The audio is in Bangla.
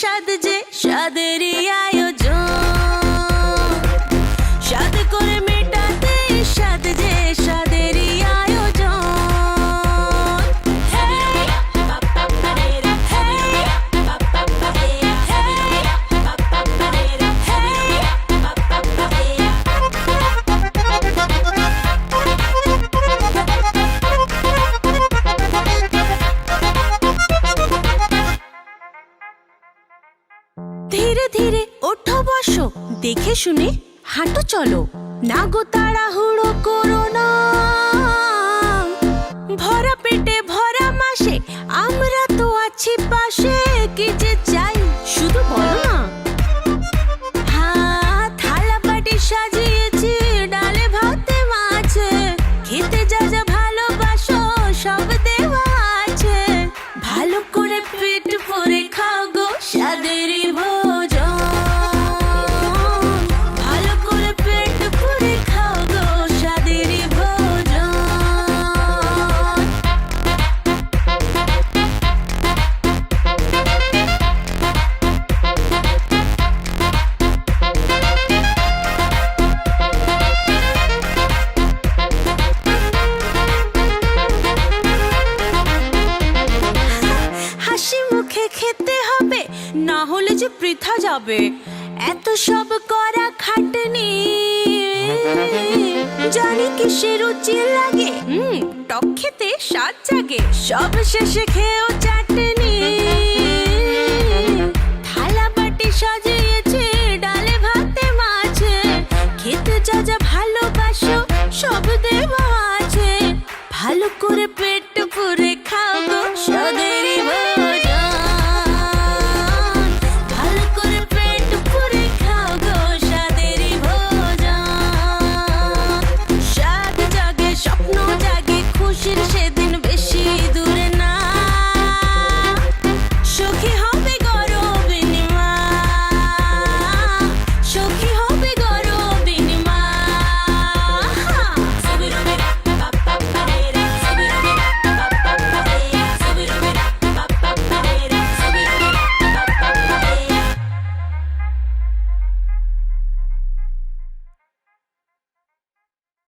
স্বাদ যে স্বাদেরই আয়োজন, স্বাদ করে মেটাতে স্বাদ যে স্বাদেরই আয়োজন। ধীরে ধীরে ওঠো বসো, দেখে শুনে হাঁটো চলো, না গো তাড়াহুড়ো করো না। ভরা পেটে ভরা মাসে আমরা তো আছি পাশে, কি যে চাই শুধু বলো না। হ্যাঁ, থালা বাটি সাজিয়েছি ডালে ভাতে মাছে, খেতে যা যা ভালোবাসো সব দেওয়া আছে। ভালো করে পেট ভরে খাও গো স্বাদেরই ভোজন, ভালো করে পেট ভরে খাও গো স্বাদেরই ভোজন। হাসি মুখে খেতে হবে, না হলে যে বৃথা যাবে এত সব করা খাটনি। জানি কিসে রুচি লাগে, টক খেতে স্বাদ জাগে, সব শেষে খেয়েও চাটনি। থালা বাটি সাজিয়েছে ডালে ভাতে মাছে, খেতে যা যা ভালোবাসো সব দেওয়া আছে। ভালো করে পেট পুরে খাও গো স্বাদের